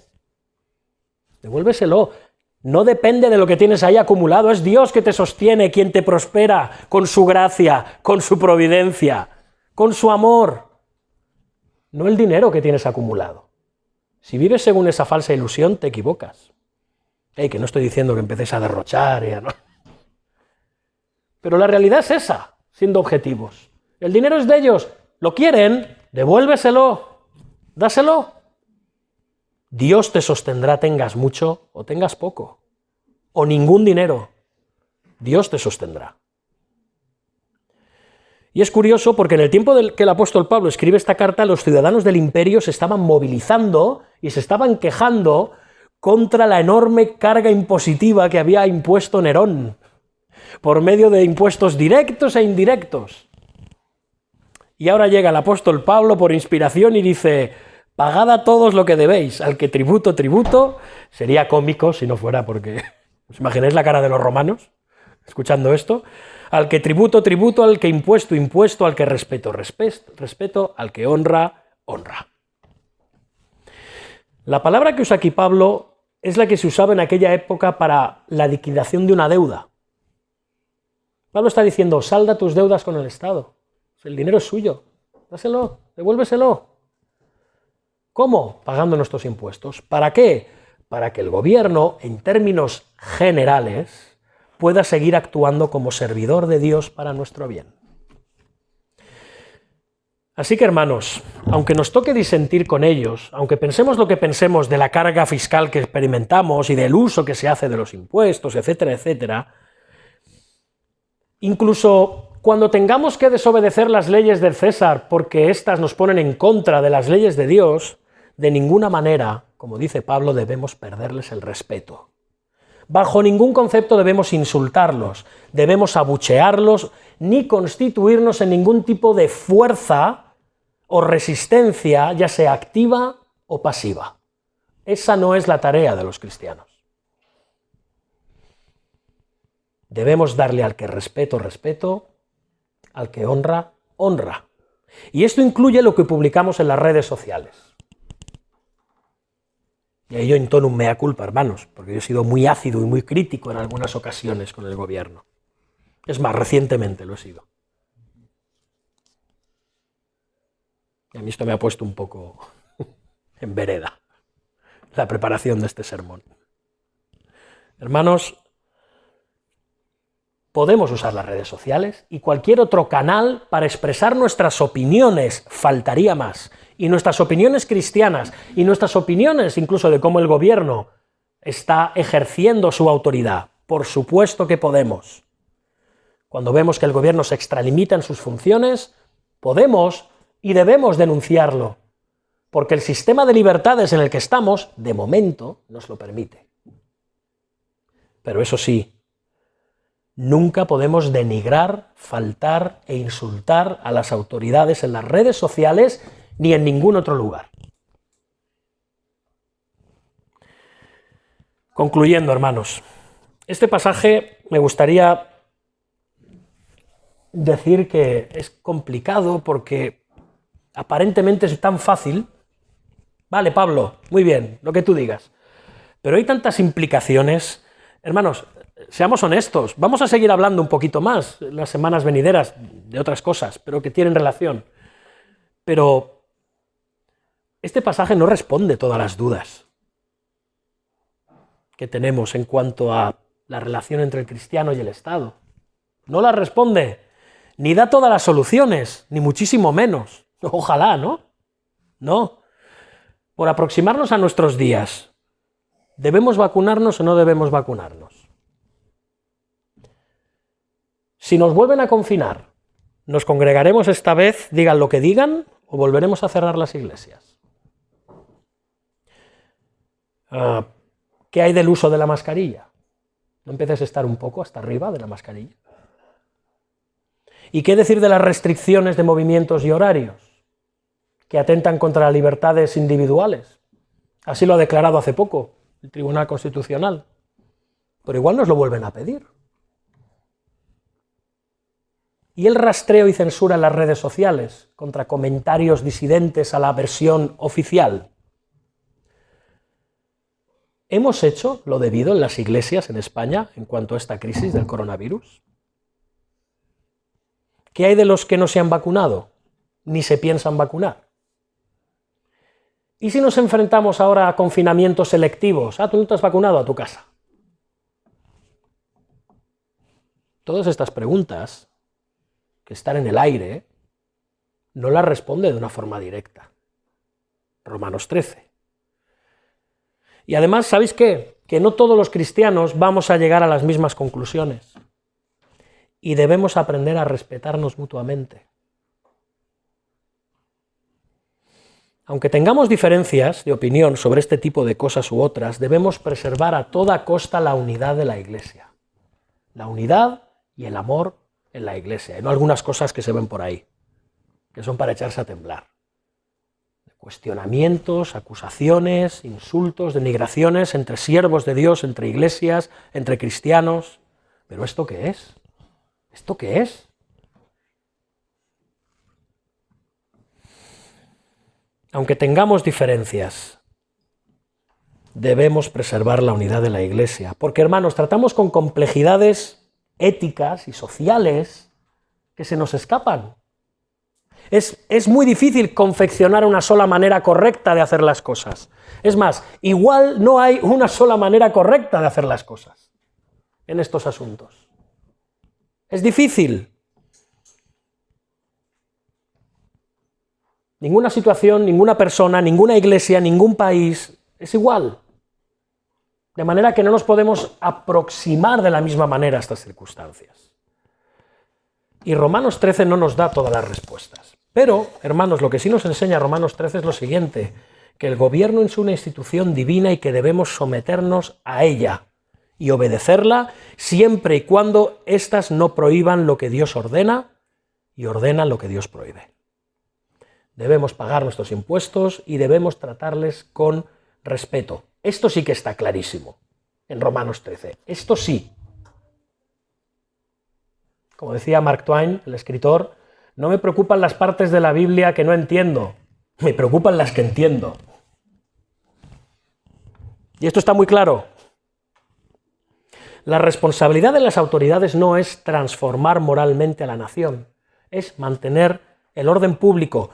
A: Devuélveselo. No depende de lo que tienes ahí acumulado, es Dios que te sostiene, quien te prospera con su gracia, con su providencia, con su amor. No el dinero que tienes acumulado. Si vives según esa falsa ilusión, te equivocas. Que no estoy diciendo que empecéis a derrochar, ¿no? Pero la realidad es esa, siendo objetivos. El dinero es de ellos, lo quieren, devuélveselo, dáselo. Dios te sostendrá, tengas mucho o tengas poco, o ningún dinero. Dios te sostendrá. Y es curioso porque en el tiempo que el apóstol Pablo escribe esta carta, los ciudadanos del imperio se estaban movilizando y se estaban quejando contra la enorme carga impositiva que había impuesto Nerón, por medio de impuestos directos e indirectos. Y ahora llega el apóstol Pablo por inspiración y dice: pagad a todos lo que debéis, al que tributo, tributo. Sería cómico si no fuera porque... ¿Os imagináis la cara de los romanos escuchando esto? Al que tributo, tributo, al que impuesto, impuesto, al que respeto, respeto, al que honra, honra. La palabra que usa aquí Pablo es la que se usaba en aquella época para la liquidación de una deuda. Pablo está diciendo: salda tus deudas con el Estado. El dinero es suyo. Dáselo, devuélveselo. ¿Cómo? Pagando nuestros impuestos. ¿Para qué? Para que el gobierno, en términos generales, pueda seguir actuando como servidor de Dios para nuestro bien. Así que, hermanos, aunque nos toque disentir con ellos, aunque pensemos lo que pensemos de la carga fiscal que experimentamos y del uso que se hace de los impuestos, etcétera, etcétera, incluso cuando tengamos que desobedecer las leyes del César porque éstas nos ponen en contra de las leyes de Dios, de ninguna manera, como dice Pablo, debemos perderles el respeto. Bajo ningún concepto debemos insultarlos, debemos abuchearlos, ni constituirnos en ningún tipo de fuerza o resistencia, ya sea activa o pasiva. Esa no es la tarea de los cristianos. Debemos darle al que respeto, respeto, al que honra, honra. Y esto incluye lo que publicamos en las redes sociales. Y ahí yo entono un mea culpa, hermanos, porque yo he sido muy ácido y muy crítico en algunas ocasiones con el gobierno. Es más, recientemente lo he sido. Y a mí esto me ha puesto un poco en vereda la preparación de este sermón. Hermanos, podemos usar las redes sociales y cualquier otro canal para expresar nuestras opiniones, faltaría más. Y nuestras opiniones cristianas, y nuestras opiniones incluso de cómo el gobierno está ejerciendo su autoridad. Por supuesto que podemos. Cuando vemos que el gobierno se extralimita en sus funciones, podemos y debemos denunciarlo, porque el sistema de libertades en el que estamos, de momento, nos lo permite. Pero eso sí, nunca podemos denigrar, faltar e insultar a las autoridades en las redes sociales ni en ningún otro lugar. Concluyendo, hermanos, este pasaje me gustaría decir que es complicado porque aparentemente es tan fácil. Vale, Pablo, muy bien, lo que tú digas. Pero hay tantas implicaciones. Hermanos, seamos honestos, vamos a seguir hablando un poquito más en las semanas venideras de otras cosas, pero que tienen relación. Pero este pasaje no responde todas las dudas que tenemos en cuanto a la relación entre el cristiano y el Estado. No las responde, ni da todas las soluciones, ni muchísimo menos. Ojalá, ¿no? No. Por aproximarnos a nuestros días, ¿debemos vacunarnos o no debemos vacunarnos? Si nos vuelven a confinar, ¿nos congregaremos esta vez, digan lo que digan, o volveremos a cerrar las iglesias? ¿Qué hay del uso de la mascarilla? ¿No empieces a estar un poco hasta arriba de la mascarilla? ¿Y qué decir de las restricciones de movimientos y horarios que atentan contra las libertades individuales? Así lo ha declarado hace poco el Tribunal Constitucional. Pero igual nos lo vuelven a pedir. ¿Y el rastreo y censura en las redes sociales contra comentarios disidentes a la versión oficial? ¿Hemos hecho lo debido en las iglesias en España en cuanto a esta crisis del coronavirus? ¿Qué hay de los que no se han vacunado, ni se piensan vacunar? ¿Y si nos enfrentamos ahora a confinamientos selectivos? Tú no te has vacunado, a tu casa. Todas estas preguntas, que están en el aire, no las responde de una forma directa. Romanos 13. Y además, ¿sabéis qué? Que no todos los cristianos vamos a llegar a las mismas conclusiones. Y debemos aprender a respetarnos mutuamente. Aunque tengamos diferencias de opinión sobre este tipo de cosas u otras, debemos preservar a toda costa la unidad de la Iglesia. La unidad y el amor en la Iglesia, y no algunas cosas que se ven por ahí, que son para echarse a temblar. Cuestionamientos, acusaciones, insultos, denigraciones entre siervos de Dios, entre iglesias, entre cristianos. ¿Pero esto qué es? ¿Esto qué es? Aunque tengamos diferencias, debemos preservar la unidad de la Iglesia. Porque, hermanos, tratamos con complejidades éticas y sociales que se nos escapan. Es muy difícil confeccionar una sola manera correcta de hacer las cosas. Es más, igual no hay una sola manera correcta de hacer las cosas en estos asuntos. Es difícil. Ninguna situación, ninguna persona, ninguna iglesia, ningún país es igual. De manera que no nos podemos aproximar de la misma manera a estas circunstancias. Y Romanos 13 no nos da todas las respuestas. Pero, hermanos, lo que sí nos enseña Romanos 13 es lo siguiente, que el gobierno es una institución divina y que debemos someternos a ella y obedecerla siempre y cuando éstas no prohíban lo que Dios ordena y ordenan lo que Dios prohíbe. Debemos pagar nuestros impuestos y debemos tratarles con respeto. Esto sí que está clarísimo en Romanos 13. Esto sí. Como decía Mark Twain, el escritor, no me preocupan las partes de la Biblia que no entiendo, me preocupan las que entiendo. Y esto está muy claro. La responsabilidad de las autoridades no es transformar moralmente a la nación, es mantener el orden público.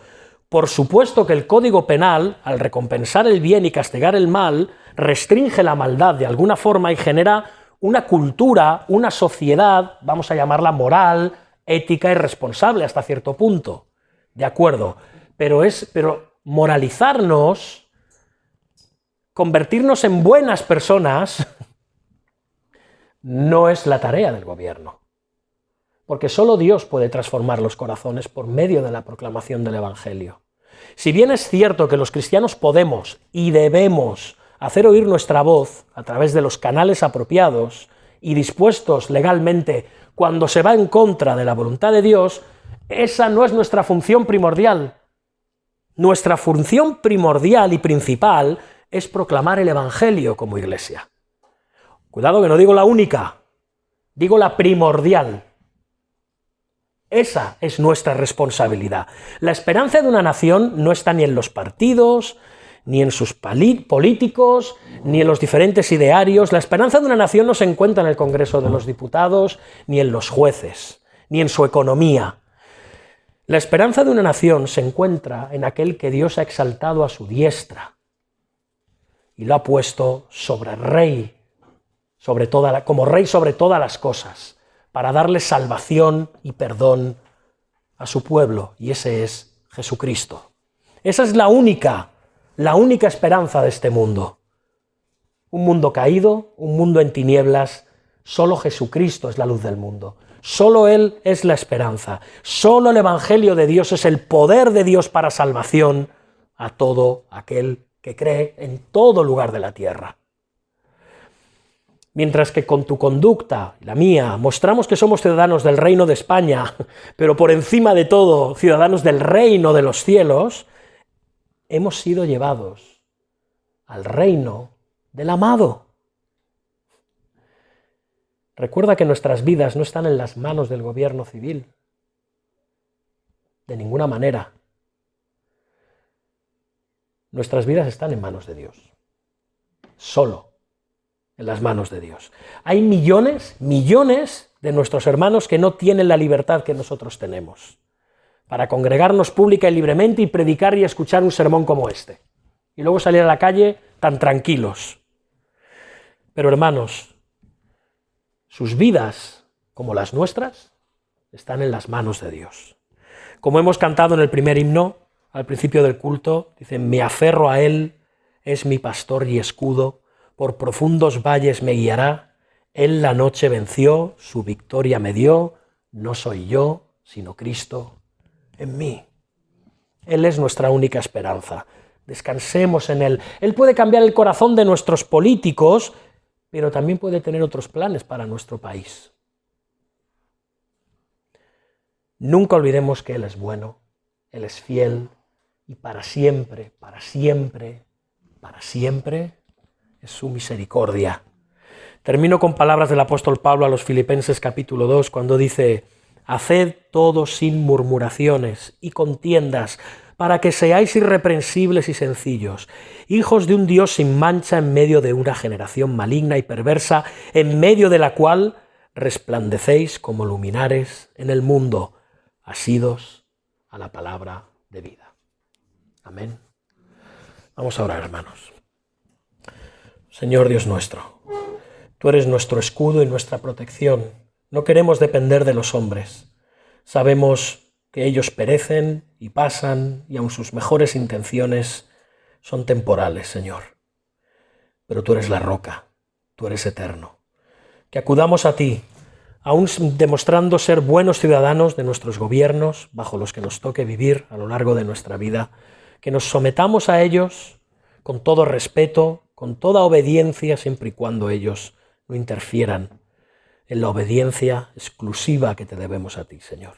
A: Por supuesto que el Código Penal, al recompensar el bien y castigar el mal, restringe la maldad de alguna forma y genera una cultura, una sociedad, vamos a llamarla moral, ética y responsable hasta cierto punto. De acuerdo, pero moralizarnos, convertirnos en buenas personas, no es la tarea del gobierno. Porque solo Dios puede transformar los corazones por medio de la proclamación del Evangelio. Si bien es cierto que los cristianos podemos y debemos hacer oír nuestra voz a través de los canales apropiados y dispuestos legalmente cuando se va en contra de la voluntad de Dios, esa no es nuestra función primordial. Nuestra función primordial y principal es proclamar el Evangelio como iglesia. Cuidado que no digo la única, digo la primordial. Esa es nuestra responsabilidad. La esperanza de una nación no está ni en los partidos, ni en sus políticos, ni en los diferentes idearios. La esperanza de una nación no se encuentra en el Congreso de los Diputados, ni en los jueces, ni en su economía. La esperanza de una nación se encuentra en aquel que Dios ha exaltado a su diestra y lo ha puesto como rey sobre todas las cosas, para darle salvación y perdón a su pueblo, y ese es Jesucristo. Esa es la única esperanza de este mundo. Un mundo caído, un mundo en tinieblas, solo Jesucristo es la luz del mundo. Solo Él es la esperanza. Solo el Evangelio de Dios es el poder de Dios para salvación a todo aquel que cree en todo lugar de la tierra. Mientras que con tu conducta, la mía, mostramos que somos ciudadanos del reino de España, pero por encima de todo, ciudadanos del reino de los cielos, hemos sido llevados al reino del amado. Recuerda que nuestras vidas no están en las manos del gobierno civil, de ninguna manera. Nuestras vidas están en manos de Dios, solo en las manos de Dios. Hay millones de nuestros hermanos que no tienen la libertad que nosotros tenemos para congregarnos pública y libremente y predicar y escuchar un sermón como este, y luego salir a la calle tan tranquilos. Pero hermanos, sus vidas, como las nuestras, están en las manos de Dios. Como hemos cantado en el primer himno, al principio del culto, dicen: me aferro a Él, es mi pastor y escudo, por profundos valles me guiará, Él la noche venció, su victoria me dio, no soy yo, sino Cristo en mí. Él es nuestra única esperanza. Descansemos en Él. Él puede cambiar el corazón de nuestros políticos, pero también puede tener otros planes para nuestro país. Nunca olvidemos que Él es bueno, Él es fiel, y para siempre, para siempre, para siempre es su misericordia. Termino con palabras del apóstol Pablo a los Filipenses capítulo 2, cuando dice: haced todo sin murmuraciones y contiendas, para que seáis irreprensibles y sencillos, hijos de un Dios sin mancha en medio de una generación maligna y perversa, en medio de la cual resplandecéis como luminares en el mundo, asidos a la palabra de vida. Amén. Vamos a orar, hermanos. Señor Dios nuestro, tú eres nuestro escudo y nuestra protección. No queremos depender de los hombres. Sabemos que ellos perecen y pasan, y aun sus mejores intenciones son temporales, Señor. Pero tú eres la roca, tú eres eterno. Que acudamos a ti, aun demostrando ser buenos ciudadanos de nuestros gobiernos, bajo los que nos toque vivir a lo largo de nuestra vida, que nos sometamos a ellos con todo respeto, con toda obediencia, siempre y cuando ellos no interfieran en la obediencia exclusiva que te debemos a ti, Señor.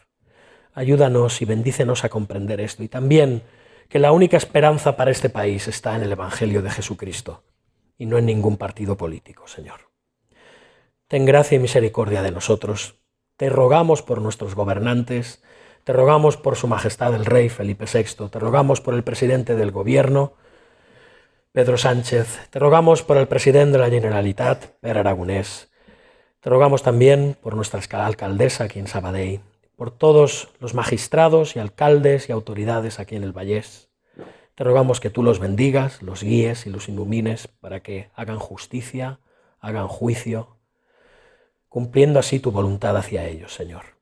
A: Ayúdanos y bendícenos a comprender esto, y también que la única esperanza para este país está en el Evangelio de Jesucristo y no en ningún partido político, Señor. Ten gracia y misericordia de nosotros. Te rogamos por nuestros gobernantes, te rogamos por su majestad el rey Felipe VI, te rogamos por el presidente del gobierno, Pedro Sánchez, te rogamos por el presidente de la Generalitat, Pere Aragonès, te rogamos también por nuestra alcaldesa aquí en Sabadell, por todos los magistrados y alcaldes y autoridades aquí en el Vallés. Te rogamos que tú los bendigas, los guíes y los ilumines para que hagan justicia, hagan juicio, cumpliendo así tu voluntad hacia ellos, Señor.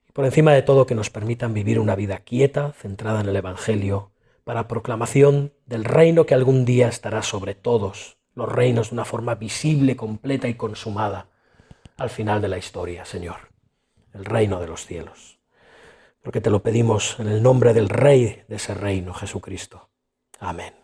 A: Y por encima de todo, que nos permitan vivir una vida quieta, centrada en el Evangelio, para proclamación del reino que algún día estará sobre todos los reinos de una forma visible, completa y consumada al final de la historia, Señor, el reino de los cielos. Porque te lo pedimos en el nombre del Rey de ese reino, Jesucristo. Amén.